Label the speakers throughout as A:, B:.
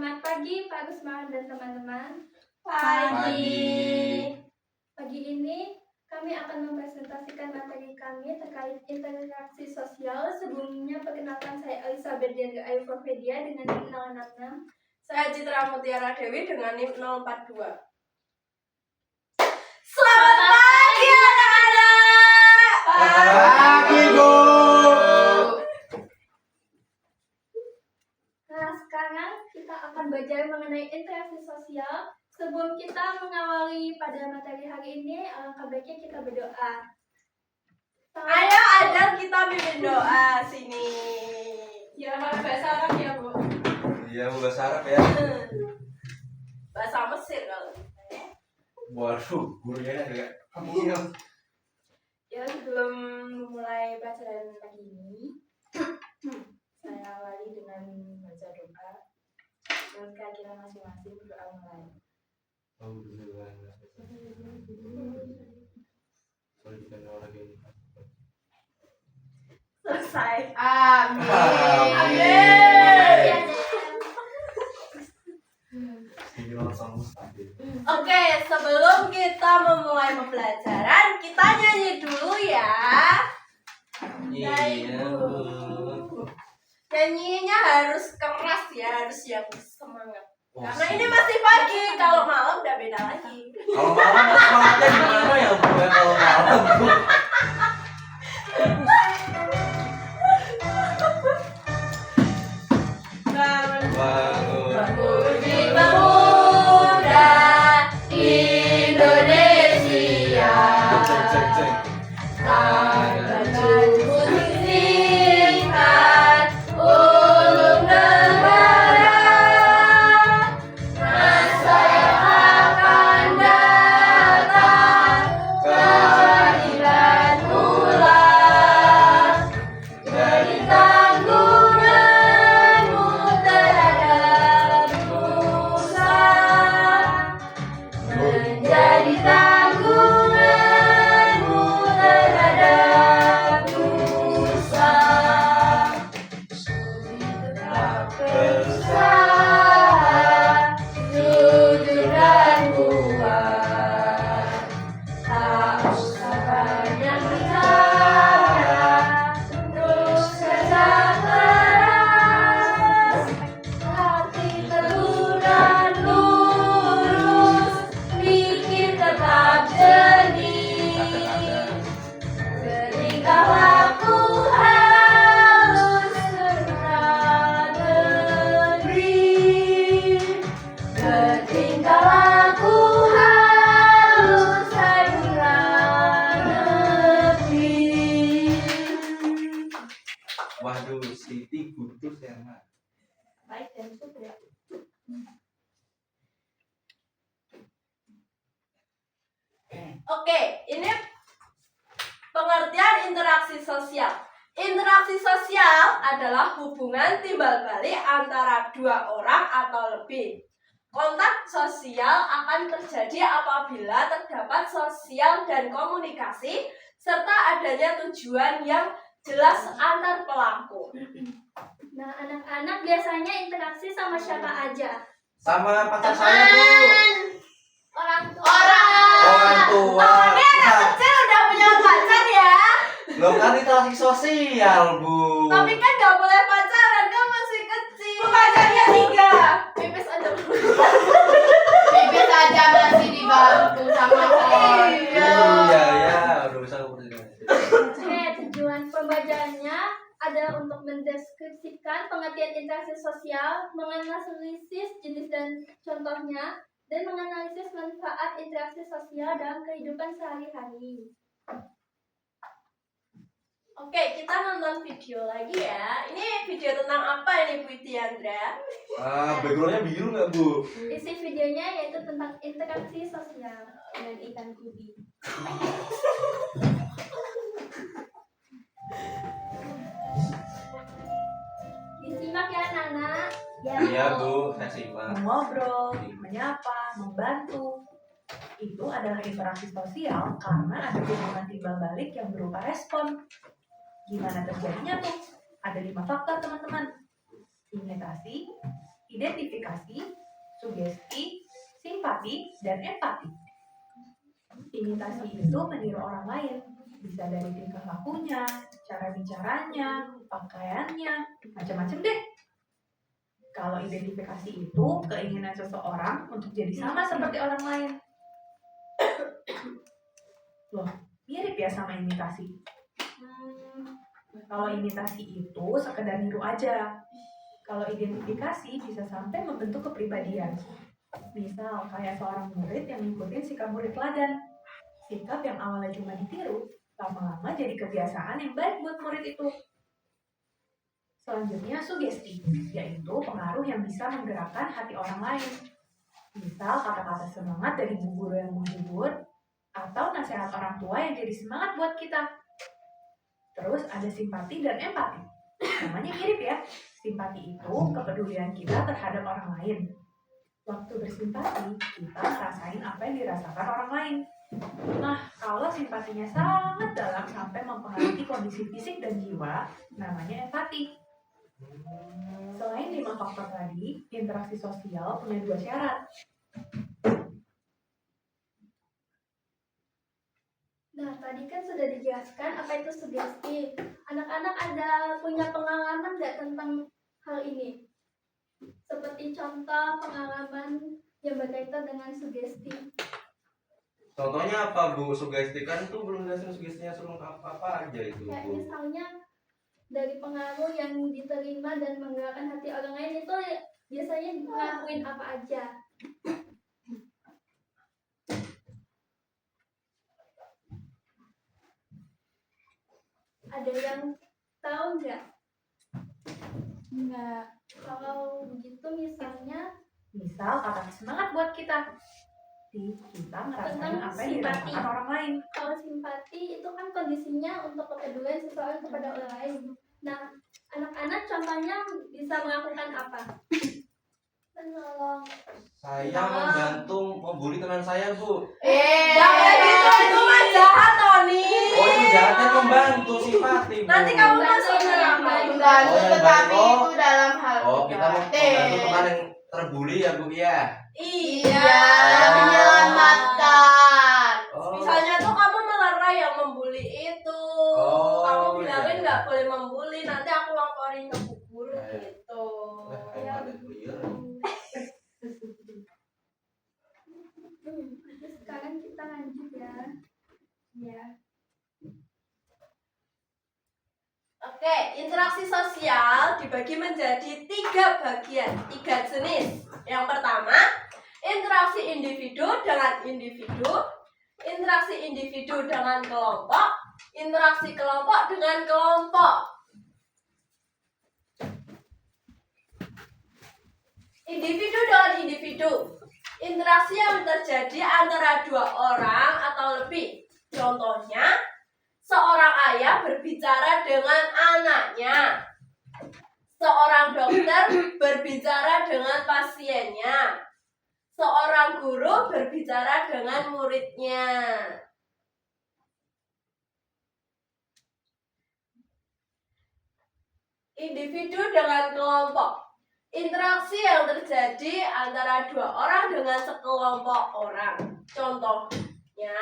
A: Selamat pagi Pak Gusman dan teman-teman.
B: Pagi.
A: Pagi ini kami akan mempresentasikan materi kami terkait interaksi sosial. Sebelumnya perkenalkan saya Elizabeth Diandra Ayu Forvedia dengan NIM 066.
B: Saya Citra Mutiara Dewi dengan NIM 042. Selamat pagi anak-anak.
C: Pagi, Bu.
A: Nah, sekarang kita akan belajar mengenai interaksi sosial. Sebelum kita mengawali pada materi hari ini, alangkah baiknya kita berdoa.
B: Ayo Adel, kita mimpin doa sini. Ya, pakai bahasa Arab ya, Bu.
C: Iya, bahasa Arab ya.
B: Bahasa Mesir kalau.
C: Waduh, gurunya agak kamu.
B: Ya, sebelum memulai pelajaran pagi ini, saya awali dengan baca doa. Menurut kita masing-masing berdoa mulai. Selesai.
A: Amin.
B: Oke, sebelum kita memulai pembelajaran, kita nyanyi dulu ya.
C: Iya, Bu.
B: Nyanyinya harus keras ya, harus yang semangat. Karena ini masih pagi, kalau malam udah beda lagi.
C: Kalau malam semangatnya gimana ya, Bu? Kalau malam, Bu.
B: Bangun di pemuda Indonesia. Tangan putih singkat ulung negara. Masa yang akan datang keadilan ulang. Jadi tanggunganmu terhadap nusa. Menjadi tanggunganmu terhadap nusa. Tetap berusaha, jujur dan kuat. Tak usah banyak bicara, terus kerja keras. Hati teguh dan lurus, pikir tetap jernih. Ketika waktu halus serta negeri. Ketika waktu halus serta negeri.
C: Waduh, Siti Kudus ya, Mak.
B: Baik dan sudah. Oke, ini pengertian interaksi sosial. Interaksi sosial adalah hubungan timbal balik antara dua orang atau lebih. Kontak sosial akan terjadi apabila terdapat sosial dan komunikasi serta adanya tujuan yang jelas antar pelaku.
A: Nah, anak-anak biasanya interaksi sama siapa aja?
C: Sama pacar saya, Bu.
A: Orang tua.
C: Orang tua.
B: Ini anak kecil udah punya pacar ya.
C: Loh, kan interaksi sosial, Bu.
B: Tapi kan gak boleh pacaran, kan masih kecil. Pacarnya 3. Pipis aja dulu.
D: Pipis aja masih dibantu sama orang.
B: Iya.
C: Iya, ya, udah bisa kemudian.
A: Oke, tujuan pembacaannya adalah untuk mendeskripsikan pengertian interaksi sosial, menganalisis jenis dan contohnya, dan menganalisis manfaat interaksi sosial dalam kehidupan sehari-hari.
B: Oke, kita nonton video lagi ya. Ini video tentang apa ini, Bu Diandra?
C: Backgroundnya biru nggak, Bu?
A: Isi videonya yaitu tentang interaksi sosial dan ikan kubi. Disimak ya anak-anak.
C: Iya, Bu, saya simak.
D: Mengobrol, menyapa, membantu. Itu adalah interaksi sosial karena ada hubungan timbal balik yang berupa respon. Gimana terjadinya tuh? Ada 5 faktor teman-teman. Imitasi, identifikasi, sugesti, simpati, dan empati. Imitasi itu meniru orang lain, bisa dari tingkah lakunya, cara bicaranya, pakaiannya, macam-macam deh. Kalau identifikasi itu keinginan seseorang untuk jadi sama seperti orang lain. Loh, mirip ya sama imitasi. Kalau imitasi itu sekedar niru aja. Kalau identifikasi bisa sampai membentuk kepribadian. Misal kayak seorang murid yang ngikutin sikap murid teladan. Sikap yang awalnya cuma ditiru, lama-lama jadi kebiasaan yang baik buat murid itu. Selanjutnya sugesti, yaitu pengaruh yang bisa menggerakkan hati orang lain. Misal kata-kata semangat dari bu guru yang menghibur, atau nasihat orang tua yang jadi semangat buat kita. Terus ada simpati dan empati. Namanya mirip ya. Simpati itu kepedulian kita terhadap orang lain. Waktu bersimpati, kita ngerasain apa yang dirasakan orang lain. Nah, kalau simpatinya sangat dalam sampai mempengaruhi kondisi fisik dan jiwa, namanya empati. Selain 5 faktor tadi, interaksi sosial punya 2 syarat.
A: Nah, tadi kan sudah dijelaskan apa itu sugesti. Anak-anak ada punya pengalaman nggak tentang hal ini? Seperti contoh pengalaman yang berkaitan dengan sugesti.
C: Contohnya apa Bu? Sugesti kan tuh belum jelasin sugestinya apa aja itu
A: Kayak
C: Bu.
A: misalnya dari pengaruh yang diterima dan menggerakkan hati orang lain itu biasanya ngelakuin apa aja? Ada yang tahu nggak? Nggak. Kalau begitu misalnya
D: Misal kata semangat buat kita. Kita ngerasain
A: Tentang
D: apa yang dirasakan
A: simpati.
D: orang lain.
A: kalau simpati itu kan kondisinya untuk kepedulian seseorang kepada orang lain. Nah, anak-anak contohnya bisa melakukan apa? Menolong.
C: Saya membantu membuli teman saya Bu.
B: Jangan gitu, itu mah jahat Tony.
C: Oh itu jahatnya membantu simpati Bu.
B: Nanti kamu masuk
A: Membantu
B: neraka.
A: orang lain.
E: Membantu,
C: Oh, yang
E: tetapi
C: baik.
E: itu dalam hal
C: Oh kita mau membantu teman yang terbuli ya Bu ya.
E: Iya, menyelamatkan.
C: Oh.
B: Misalnya tuh kamu melerai yang membuli itu.
C: Oh,
B: Kamu bilangin
C: iya.
B: nggak boleh membuli, nanti aku laporin ke bu guru
C: Iya.
B: gitu.
C: Kayak ada clear.
A: Sekarang kita lanjut ya. Ya.
B: Oke, interaksi sosial dibagi menjadi 3 bagian, 3 jenis. Yang pertama, interaksi individu dengan individu, interaksi individu dengan kelompok, interaksi kelompok dengan kelompok. Individu dengan individu, interaksi yang terjadi antara 2 orang atau lebih. Contohnya, seorang ayah berbicara dengan anaknya. Seorang dokter berbicara dengan pasiennya. Seorang guru berbicara dengan muridnya. Individu dengan kelompok. Interaksi yang terjadi antara 2 orang dengan sekelompok orang. Contohnya,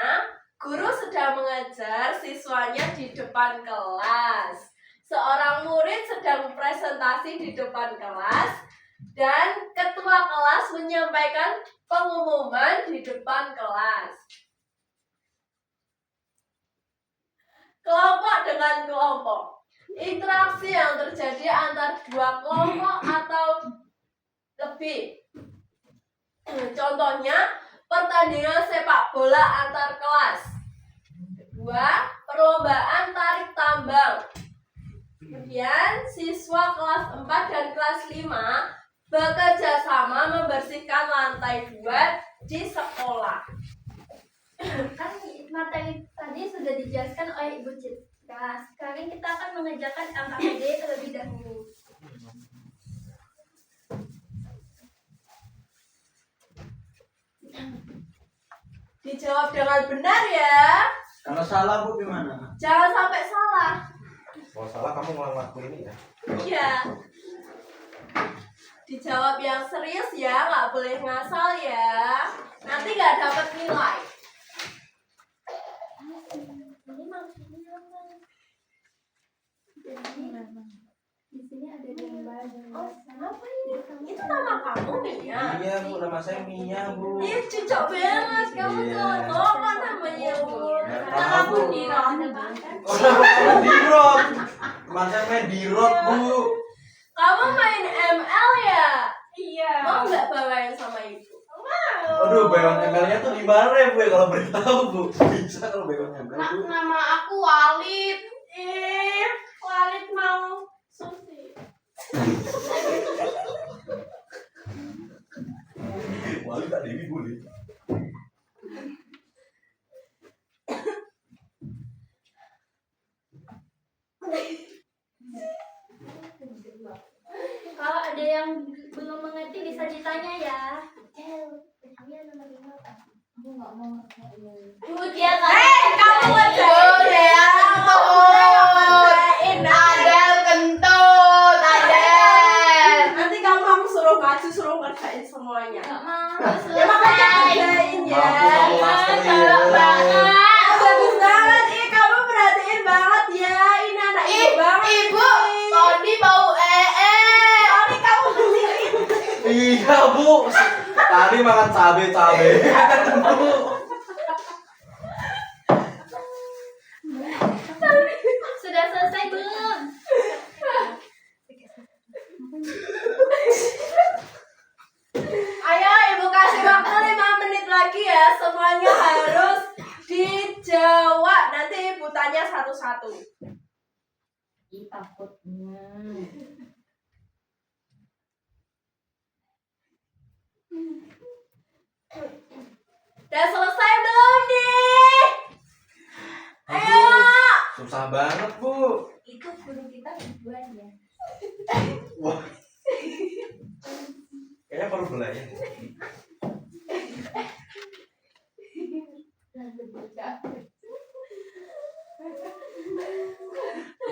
B: guru sedang mengajar siswanya di depan kelas. Seorang murid sedang presentasi di depan kelas dan ketua kelas menyampaikan pengumuman di depan kelas. Kelompok dengan kelompok. Interaksi yang terjadi antara 2 kelompok atau lebih. Contohnya, pertandingan sepak bola antar kelas. 2. Perlombaan tarik tambang. Kemudian, siswa kelas 4 dan kelas 5 bekerja sama membersihkan lantai 2 di sekolah.
A: Kan materi tadi sudah dijelaskan oleh Ibu Citra. Sekarang kita akan mengerjakan LKPD terlebih dahulu.
B: Dijawab dengan benar ya.
F: Kalau salah Bu gimana?
B: Jangan sampai salah.
C: Kalau salah kamu ngelakuin ini ya.
B: Iya. dijawab yang serius ya, nggak boleh ngasal ya. Nanti nggak dapat nilai.
A: Ini maksudnya apa? Jadi di sini ada gambar
B: Oh, apa ini? Itu nama kamu Mia?
C: Iya bu, nama saya Mia bu.
B: Ih, cocok banget kamu
C: Iya.
B: tuh. Oh, apa namanya bu?
C: Nggak
B: Nama
C: tahu,
B: aku
C: Bu.
B: Dira.
C: Oh, kamu dirot. Teman saya main dirot bu.
B: Kamu main ML ya?
E: Iya.
B: Mau nggak bawain sama ibu?
C: Aduh, bayaran ML-nya tuh di mana ya bu ya kalau beritahu bu? Bisa kalau bayaran ML bu.
E: Nama aku Walid.
B: Ih, Walid mau sushi.
C: Wali tak Dewi boleh.
A: Kalau ada yang belum mengerti bisa ditanya ya. Benangnya nomor 5 apa? Aku nggak mau ngerti.
B: Dia kamu aja.
E: Udah kentut. Adel kentut. Adel.
B: Nanti kamu suruh maju, suruh ngerjain semuanya.
A: Nggak mau.
B: Ya makanya kerjain ya.
C: Mampu kamu master ya.
B: Bagus banget, kamu perhatiin banget ya. Ini anak ibu banget.
E: Ibu, Tony bau
B: Tony kamu bersihin.
C: Iya bu. Tadi makan cabe-cabe. Bu.
A: Sudah selesai belum?
B: Ayo ibu kasih waktu 5 menit lagi ya. Semuanya harus dijawab. Nanti ibu tanya satu-satu.
E: takutnya.
B: Udah selesai belum nih? Ayo.
C: Aduh, susah banget bu.
A: Itu guru kita ribuan ya.
C: Wah. Kayaknya perlu belajar.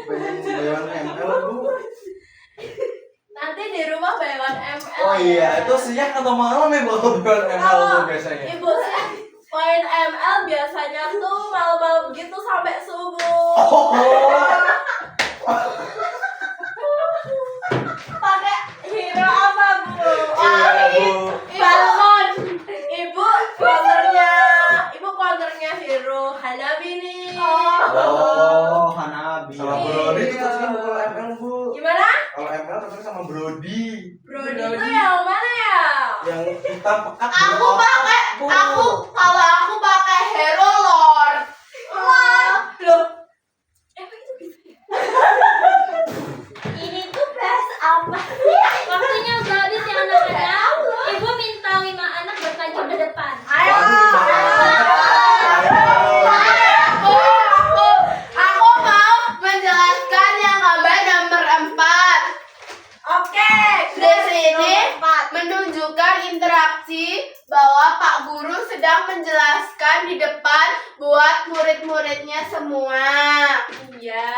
C: Pengen bayaran ML bu.
B: Nanti di rumah bayaran ML.
C: Oh iya, itu siang atau malam ya bu bayaran ML tuh biasanya.
B: Ibu sih main ML biasanya tuh malam-malam gitu sampai subuh. Pakai hero apa bu?
C: Iya bu.
B: Balon. Ibu counternya hero Hanabi nih.
F: Oh, Hanabi.
C: Sama Brody itu terusnya bu kalau ML bu.
B: Gimana?
C: Kalau ML terusnya sama Brody.
B: Brody itu yang mana ya?
C: Yang hitam pekat.
E: Aku pakai, kalau aku pakai Hero Lord.
B: Loh,
A: Ini tuh bahas apa sih? Waktunya udah habis ya anak-anak. Ibu minta 5 anak bertanya ke depan.
B: ayo.
E: Aku mau menjelaskan yang gambar nomor 4.
B: Oke,
E: Di sini menunjukkan interaksi bahwa Pak Guru sedang menjelaskan di depan buat murid-muridnya semua.
B: Iya,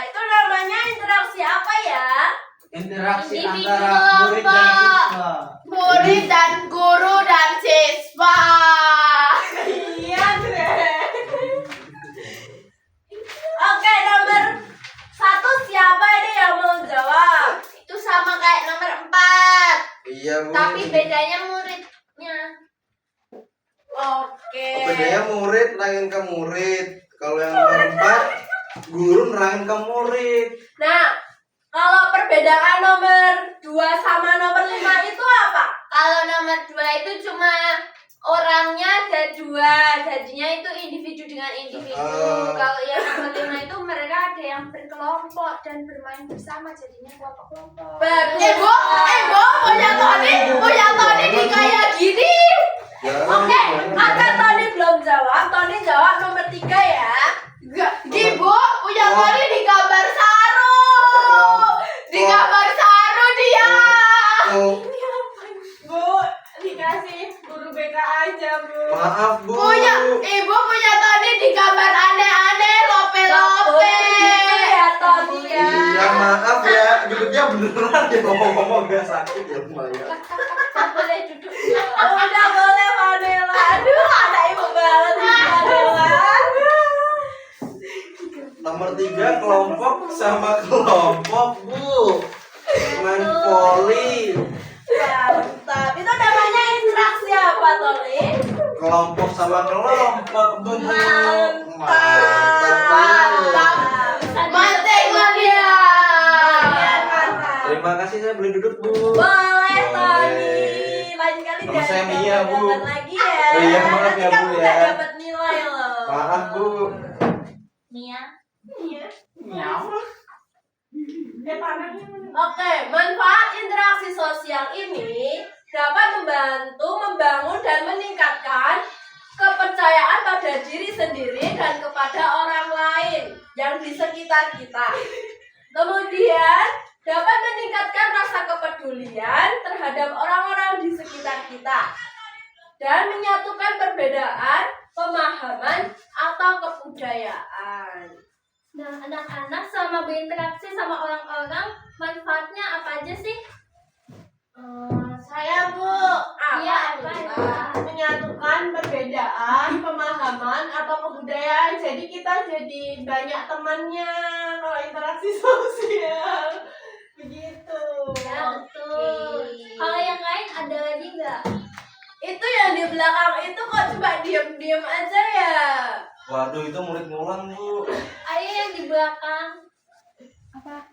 B: itu namanya interaksi apa ya?
F: Interaksi
A: Individu
F: antara murid dan
E: kelompok.
F: siswa.
E: Murid dan guru dan siswa.
B: Iya deh. Oke, nomor 1 siapa ini yang mau jawab?
E: Itu sama kayak nomor 4.
C: Iya bu.
A: Tapi bedanya muridnya.
B: Oke.
C: Bedanya murid nerangin ke murid. Kalau yang nomor 4 guru nerangin ke murid.
B: Nah, kalau perbedaan nomor 2 sama nomor 5 itu apa?
A: Kalau nomor 2 itu cuma orangnya ada 2, jadinya itu individu dengan individu. Kalau yang nomor 5 itu mereka ada yang berkelompok dan bermain bersama, jadinya kelompok-kelompok.
B: Bagus.
E: Ibu, punya Tony di kayak gini.
B: Oke, karena Tony belum jawab, Tony jawab nomor 3 ya.
E: Ibu, punya Tony di gambar saru. Di gambar saru dia.
C: Oh,
B: Bu, dikasih guru BK aja, Bu.
C: maaf bu.
E: Ibu punya Tony di gambar aneh-aneh, lope-lope.
B: Gitu ya, Tony ya.
C: Iya maaf ya, nyebutnya beneran ya ngomong-ngomong gak sakit ya lumayan.
B: Boleh duduk. Oh, udah boleh Vanilla. Aduh, ada ibu banget nih Vanilla.
C: Nomor 3 kelompok sama kelompok Bu. Main voli.
B: Mantap. Itu namanya interaksi apa, Toli?
C: Kelompok sama kelompok Bu.
B: Mantap.
E: Mantek mania.
C: Terima kasih, saya boleh duduk Bu.
B: Boleh, Tony.
C: Boleh.
B: Lain kali
C: Nama saya Mia, Bu.
B: jabat lagi ya.
C: Oh iya, maaf
B: Nanti
C: ya, Bu,
B: kamu
C: ya.
B: nggak dapat nilai loh.
C: Maaf Bu.
B: Mia. Iya. Oke, manfaat interaksi sosial ini dapat membantu membangun dan meningkatkan kepercayaan pada diri sendiri dan kepada orang lain yang di sekitar kita. Kemudian dapat meningkatkan rasa kepedulian terhadap orang-orang di sekitar kita dan menyatukan perbedaan, pemahaman, atau kebudayaan.
A: Nah, anak-anak selama berinteraksi sama orang-orang, manfaatnya apa aja sih?
B: Saya Bu,
A: Iya, apa
B: nih?
A: ya?
B: Menyatukan perbedaan, pemahaman, atau kebudayaan. Jadi kita jadi banyak temannya kalau interaksi sosial. Begitu.
A: Ya, betul. Kalau yang lain ada lagi nggak?
B: Itu yang di belakang itu kok cuma diem-diem aja ya?
C: Waduh, itu murid ngulang Bu.
A: Ayo yang di belakang.
D: Apa?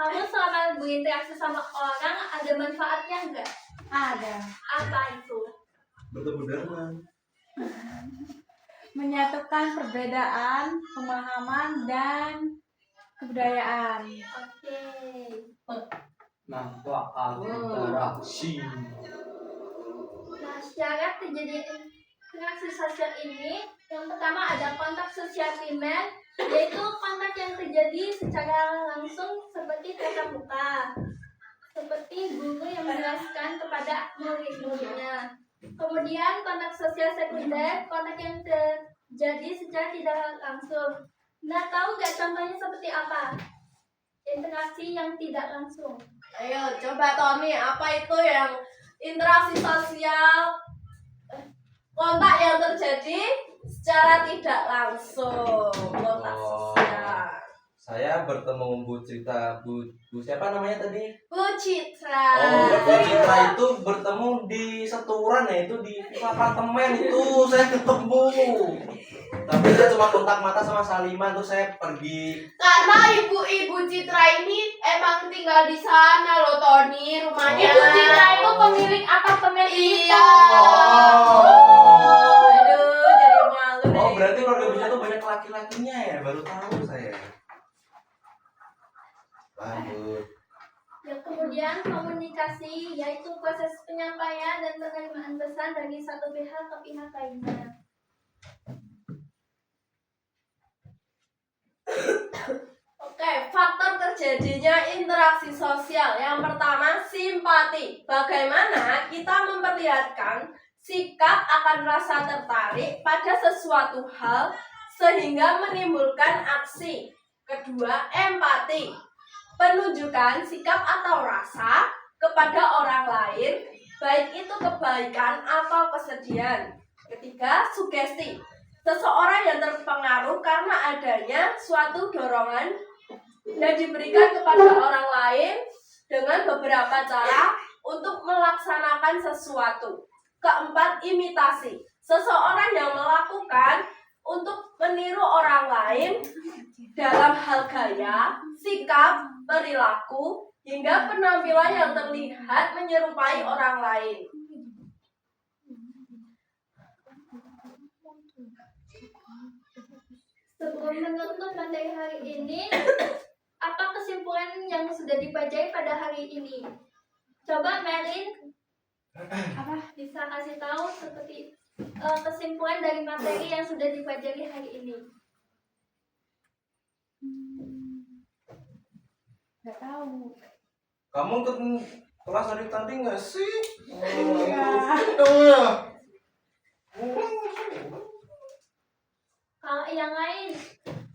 A: Kamu selama berinteraksi sama orang ada manfaatnya nggak?
D: Ada.
A: Apa itu?
C: Bertemu Darman.
D: Menyatukan perbedaan, pemahaman, dan kebudayaan.
A: Oke.
F: Manfaat interaksi.
A: Nah, syarat terjadi interaksi sosial ini, yang pertama ada kontak sosial primer, yaitu kontak yang terjadi secara langsung seperti tatap muka, seperti guru yang menjelaskan kepada murid-muridnya. Kemudian kontak sosial sekunder, kontak yang terjadi secara tidak langsung. Nah, tahu nggak contohnya seperti apa? Interaksi yang tidak langsung.
B: Ayo coba Tony, apa itu yang interaksi sosial, kontak yang terjadi secara tidak langsung, kontak sosial.
C: Saya bertemu Bu siapa namanya tadi?
B: Bu Citra.
C: Oh, Bu Citra itu bertemu di Seturan ya, itu di apartemen itu saya ketemu. Tapi saya cuma kontak mata sama Salima, tuh saya pergi.
E: Karena ibu Citra ini emang tinggal di sana loh, Tony, rumahnya.
D: Ibu Citra itu pemilik apartemen itu.
E: Iya.
B: Aduh, jadi malu deh.
C: Oh, berarti keluarga Bu Citra tuh banyak laki-lakinya ya, baru tahu saya. Lanjut.
A: Yang kemudian komunikasi, yaitu proses penyampaian dan penerimaan pesan dari satu pihak ke pihak lainnya.
B: Oke, faktor terjadinya interaksi sosial. Yang pertama, simpati. Bagaimana kita memperlihatkan sikap akan rasa tertarik pada sesuatu hal sehingga menimbulkan aksi. Kedua, empati. Penunjukan sikap atau rasa kepada orang lain, baik itu kebaikan atau kesedihan. Ketiga, sugesti. Seseorang yang terpengaruh karena adanya suatu dorongan yang diberikan kepada orang lain dengan beberapa cara untuk melaksanakan sesuatu. Keempat, imitasi. Seseorang yang melakukan untuk meniru orang lain dalam hal gaya, sikap, perilaku, hingga penampilan yang terlihat menyerupai orang lain.
A: Sebelum menutup materi hari ini, apa kesimpulan yang sudah dipelajari pada hari ini? Coba Melin bisa kasih tahu seperti kesimpulan dari materi yang sudah dipelajari hari ini.
D: Gak tahu.
C: Kamu ke kelas adik tadi nggak sih?
A: Kalau yang lain,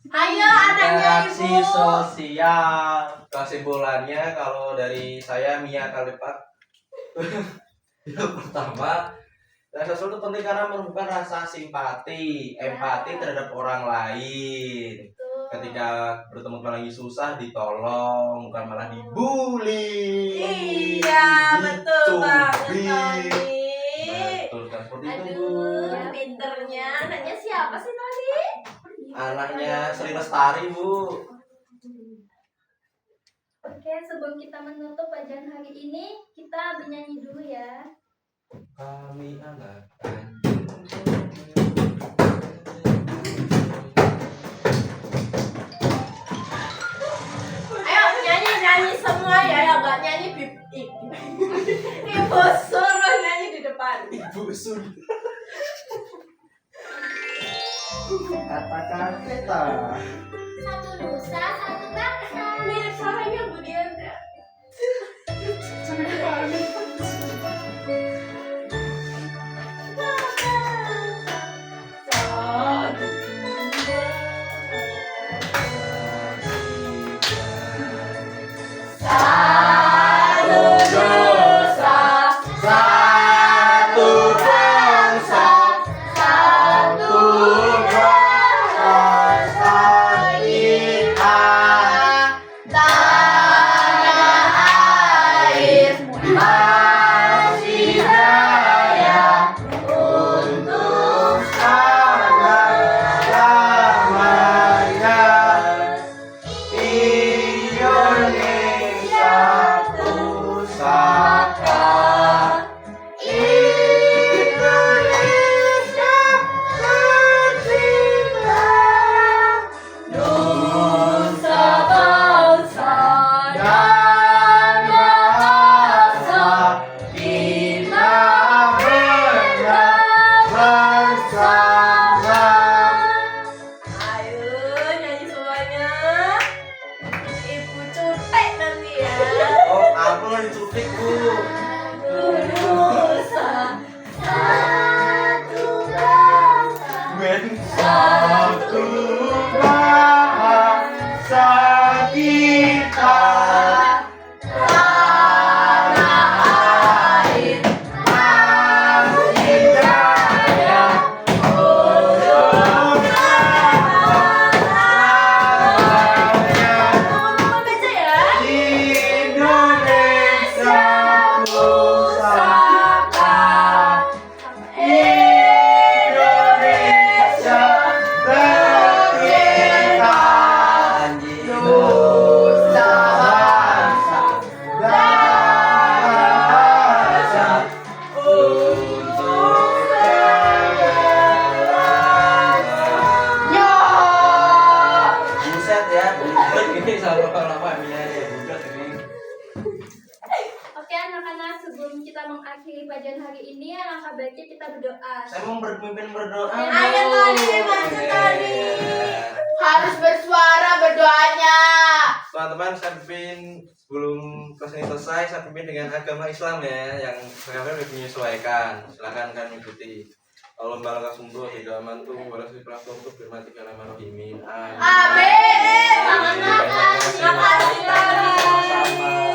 B: Ayo anaknya
C: Interaksi
B: ibu.
C: sosial. Kesimpulannya kalau dari saya Mia Kalipat. Yang pertama, rasa sosial itu penting karena menumbuhkan rasa simpati, empati terhadap orang lain.
A: Tuh.
C: Ketika bertemu teman lagi susah ditolong, bukan malah dibully.
B: Iya, betul banget
C: Dicubit.
B: Tony.
C: Betul kan seperti itu, Bu.
B: Aduh, pinternya. Anaknya siapa sih Tony?
C: Anaknya Sri Lestari, Bu.
A: Oke, sebelum kita menutup pelajaran hari ini, kita bernyanyi dulu ya.
C: Kami anak
B: Ayo nyanyi semua ya, yang nggak nyanyi ibu suruh nyanyi di depan.
C: Ibu Sun. Katakan kita.
A: Satu dosa, satu bangsa.
B: Mirip suaranya Bu Diandra.
C: Satu bangsa, satu bangsa kita.
E: Tanah air
C: Kasih daya untuk selama-lamanya. Indonesia pusaka. Indonesia tercinta.
B: Nusa bangsa
C: Dan bahasa kita bersama.
B: Ayo nyanyi semuanya. Ibu cutek nanti ya.
C: Oh, aku lagi cutik, Bu.
B: Nusa
A: Satu bangsa.
C: Ben satu bahasa kita. Tanah air kasih daya untuk selamanya.
B: teman-teman baca ya.
C: Indonesia pusaka. Indonesia tercinta. Nusa bangsa dan bahasa untuk selamanya. Buset ya, buset ini sama lama Mia ya, buset ini.
A: Oke anak-anak, sebelum kita mengakhiri pelajaran hari ini, alangkah baiknya kita berdoa.
C: Saya mau berpimpin berdoa.
B: Ayo, Tony, maju, Tony.
E: harus bersuara berdoanya.
C: Teman-teman, saya pimpin sebelum kelas ini selesai, saya pimpin dengan agama Islam ya, yang saya menyesuaikan. Silakan kan ikuti. Allah balas untuk hidup mantu, balas ikhlas untuk firman tiga nama rohimin.
E: Amin.
B: Terima kasih, Tony.
C: Sama-sama.